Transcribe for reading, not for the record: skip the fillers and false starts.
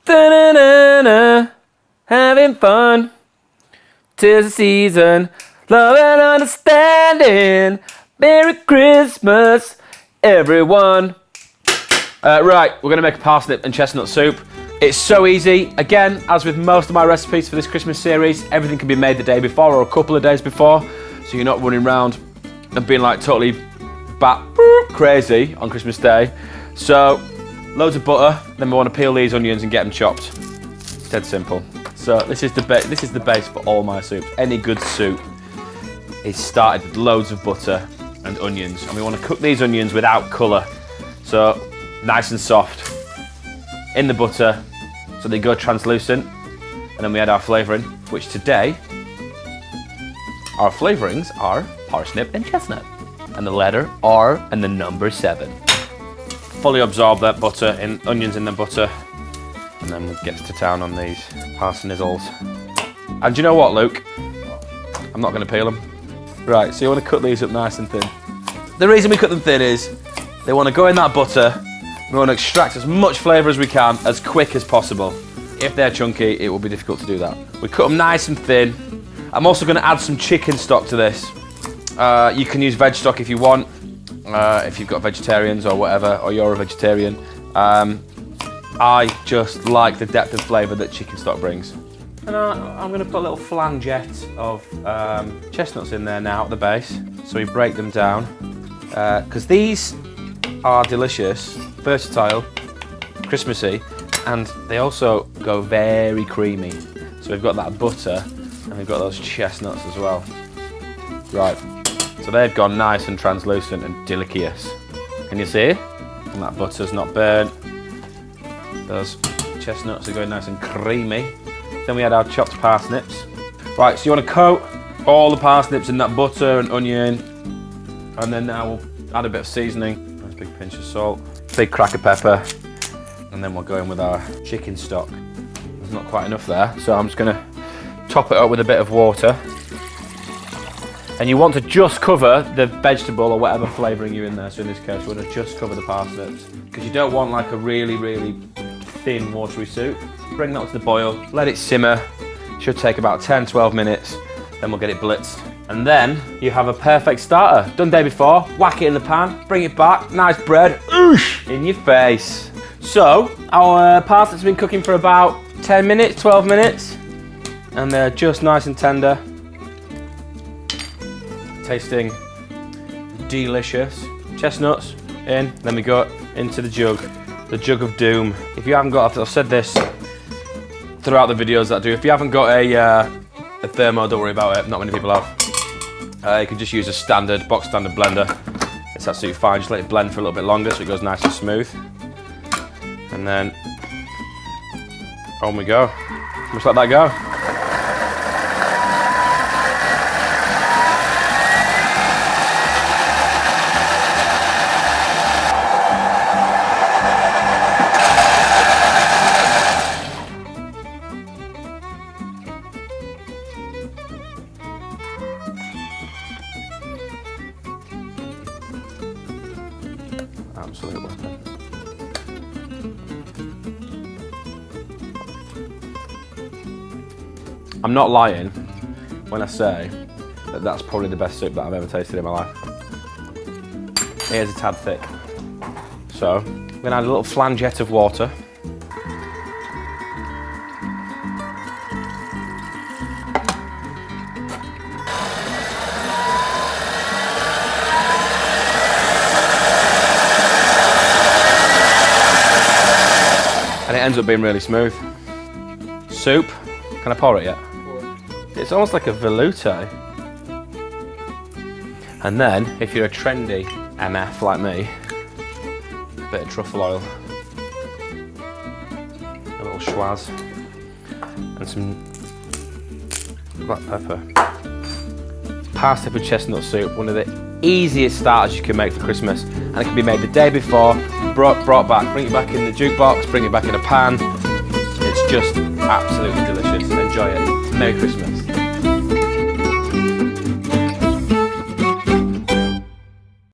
Da-na-na-na, having fun. 'Tis the season, love and understanding. Merry Christmas, everyone. Right, we're going to make a parsnip and chestnut soup. It's so easy. Again, as with most of my recipes for this Christmas series, everything can be made the day before or a couple of days before, so you're not running around and being like totally crazy on Christmas Day. So, loads of butter, then we want to peel these onions and get them chopped. It's dead simple. So this is the base for all my soups. Any good soup is started with loads of butter and onions, and we want to cook these onions without colour. So nice and soft in the butter, so they go translucent, and then we add our flavouring, which today our flavourings are parsnip and chestnut, and the letter R and the number 7. Fully absorb that butter in onions in the butter, and then we'll get to town on these parsnizzles. And do you know what, Luke? I'm not going to peel them. Right, so you want to cut these up nice and thin. The reason we cut them thin is they want to go in that butter. We want to extract as much flavour as we can, as quick as possible. If they're chunky, it will be difficult to do that. We cut them nice and thin. I'm also going to add some chicken stock to this. You can use veg stock if you want, if you've got vegetarians or whatever, or you're a vegetarian. I just like the depth of flavour that chicken stock brings. And I'm going to put a little flangette of chestnuts in there now at the base, so we break them down. Because these are delicious, versatile, Christmassy, and they also go very creamy. So we've got that butter, and we've got those chestnuts as well. Right, so they've gone nice and translucent and delicious. Can you see? And that butter's not burnt. Those chestnuts are going nice and creamy. Then we add our chopped parsnips. Right, so you want to coat all the parsnips in that butter and onion, and then now we'll add a bit of seasoning. Nice big pinch of salt, big crack of pepper, and then we'll go in with our chicken stock. There's not quite enough there, so I'm just going to top it up with a bit of water. And you want to just cover the vegetable or whatever flavouring you're in there. So in this case, you want to just cover the parsnips, because you don't want like a really, really thin watery soup. Bring that to the boil, let it simmer. Should take about 10-12 minutes, then we'll get it blitzed. And then you have a perfect starter. Done day before, whack it in the pan, bring it back, nice bread, oosh, in your face. So, our parsnips have been cooking for about 10 minutes, 12 minutes, and they're just nice and tender. Tasting delicious. Chestnuts in, then we go into the jug of doom. If you haven't got, I've said this throughout the videos that I do, if you haven't got a thermo, don't worry about it, not many people have. You can just use a box standard blender. It's absolutely fine, just let it blend for a little bit longer so it goes nice and smooth. And then, on we go. Just let that go. Absolute weapon. I'm not lying when I say that that's probably the best soup that I've ever tasted in my life. It is a tad thick. So, I'm going to add a little flangette of water. And it ends up being really smooth. Soup. Can I pour it yet? It's almost like a velouté. And then, if you're a trendy MF like me, a bit of truffle oil, a little schwaz, and some black pepper. Parsnip and chestnut soup, one of the easiest starters you can make for Christmas, and it can be made the day before, brought back, bring it back in the jukebox, bring it back in a pan. It's just absolutely delicious. Enjoy it. Merry Christmas.